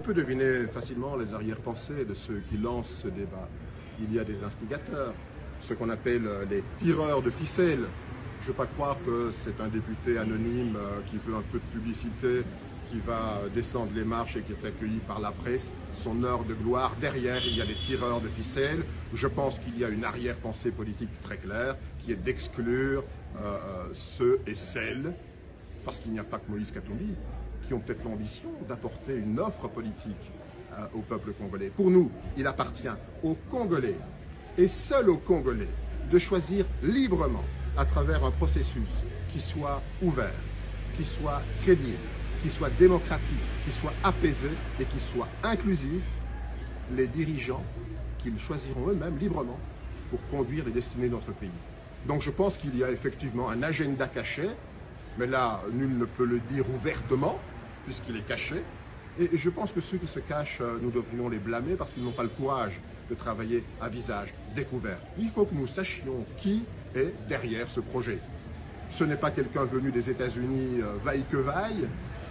peut deviner facilement les arrière-pensées de ceux qui lancent ce débat. Il y a des instigateurs, ce qu'on appelle les tireurs de ficelles. Je ne veux pas croire que c'est un député anonyme qui veut un peu de publicité, qui va descendre les marches et qui est accueilli par la presse, son heure de gloire. Derrière, il y a des tireurs de ficelles. Je pense qu'il y a une arrière-pensée politique très claire, qui est d'exclure ceux et celles, parce qu'il n'y a pas que Moïse Katumbi, qui ont peut-être l'ambition d'apporter une offre politique au peuple congolais. Pour nous, il appartient aux Congolais, et seul aux Congolais, de choisir librement, à travers un processus qui soit ouvert, qui soit crédible, qui soit démocratique, qui soit apaisé et qui soit inclusif, les dirigeants qu'ils choisiront eux-mêmes librement pour conduire les destinées de notre pays. Donc je pense qu'il y a effectivement un agenda caché, mais là, nul ne peut le dire ouvertement, puisqu'il est caché. Et je pense que ceux qui se cachent, nous devrions les blâmer parce qu'ils n'ont pas le courage de travailler à visage découvert. Il faut que nous sachions qui est derrière ce projet. Ce n'est pas quelqu'un venu des États-Unis vaille que vaille,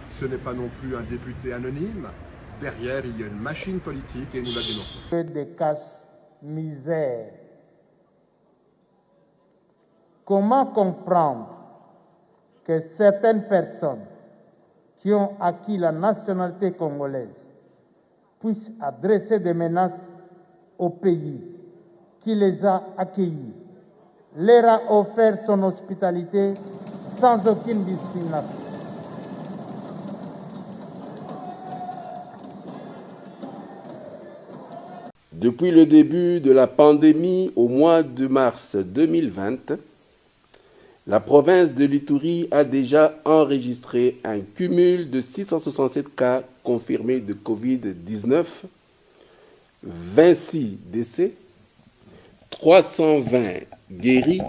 ce n'est pas non plus un député anonyme. Derrière, il y a une machine politique et nous la dénonçons. Des cache-misère. Comment comprendre que certaines personnes qui ont acquis la nationalité congolaise puissent adresser des menaces au pays qui les a accueillis, leur a offert son hospitalité sans aucune discrimination. Depuis le début de la pandémie au mois de mars 2020, la province de l'Ituri a déjà enregistré un cumul de 667 cas confirmés de Covid-19, 26 décès, 320 guéris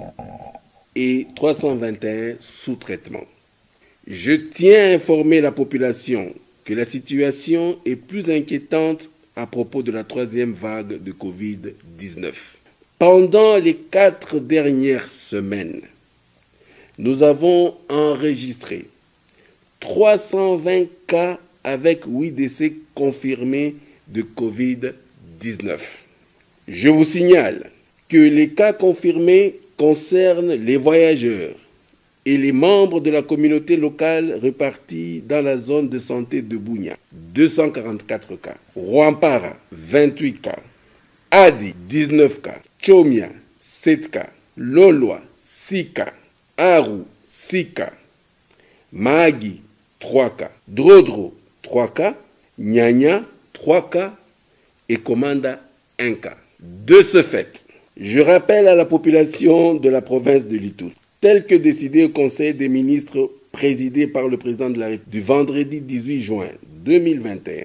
et 321 sous traitement. Je tiens à informer la population que la situation est plus inquiétante à propos de la troisième vague de Covid-19. Pendant les 4 dernières semaines, nous avons enregistré 320 cas avec 8 décès confirmés de Covid-19. Je vous signale que les cas confirmés concernent les voyageurs et les membres de la communauté locale répartis dans la zone de santé de Bunia, 244 cas. Rwampara, 28 cas. Adi, 19 cas. Chomia, 7 cas. Lolwa, 6 cas. Aru, 6 cas. Mahagi, 3 cas. Drodro, 3 cas. Nyanya, 3 cas. Et Komanda, 1 cas. De ce fait, je rappelle à la population de la province de l'Ituri, tel que décidé au Conseil des ministres présidé par le président de la République du vendredi 18 juin 2021,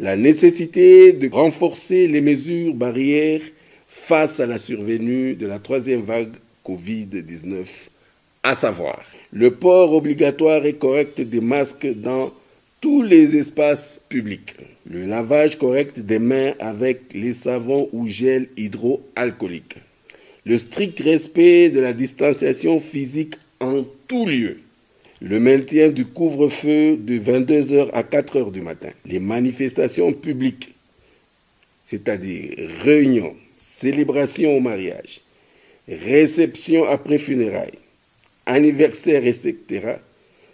la nécessité de renforcer les mesures barrières face à la survenue de la troisième vague Covid-19, à savoir le port obligatoire et correct des masques dans tous les espaces publics, le lavage correct des mains avec les savons ou gel hydroalcoolique, le strict respect de la distanciation physique en tout lieu, le maintien du couvre-feu de 22h à 4h du matin, les manifestations publiques, c'est-à-dire réunions, célébrations au mariage, réceptions après funérailles, anniversaires, etc.,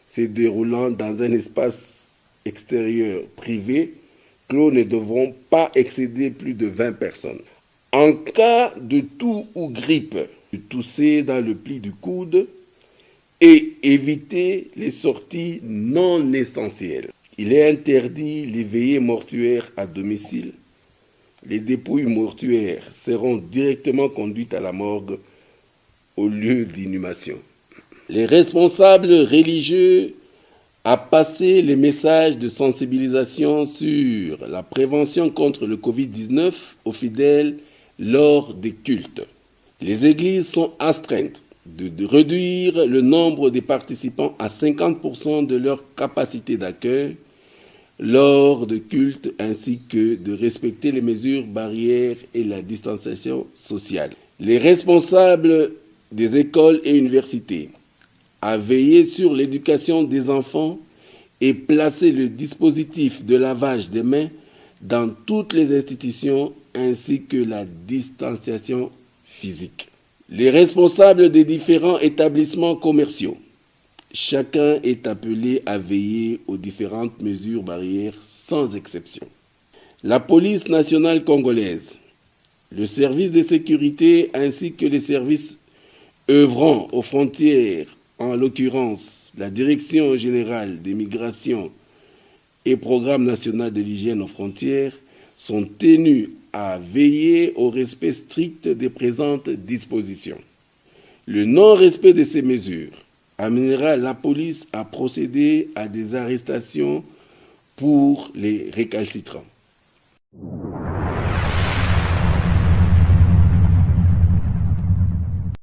se déroulant dans un espace extérieur privé, clos ne devront pas excéder plus de 20 personnes. En cas de toux ou grippe, tousser dans le pli du coude et éviter les sorties non essentielles. Il est interdit les veillées mortuaires à domicile. Les dépouilles mortuaires seront directement conduites à la morgue au lieu d'inhumation. Les responsables religieux a passé les messages de sensibilisation sur la prévention contre le Covid-19 aux fidèles lors des cultes. Les églises sont astreintes de réduire le nombre des participants à 50% de leur capacité d'accueil lors de cultes ainsi que de respecter les mesures barrières et la distanciation sociale. Les responsables des écoles et universités a veillé sur l'éducation des enfants et placé le dispositif de lavage des mains dans toutes les institutions ainsi que la distanciation physique. Les responsables des différents établissements commerciaux, chacun est appelé à veiller aux différentes mesures barrières sans exception. La police nationale congolaise, le service de sécurité ainsi que les services œuvrant aux frontières, en l'occurrence la Direction générale des migrations et Programme national de l'hygiène aux frontières, sont tenus à veiller au respect strict des présentes dispositions. Le non-respect de ces mesures amènera la police à procéder à des arrestations pour les récalcitrants.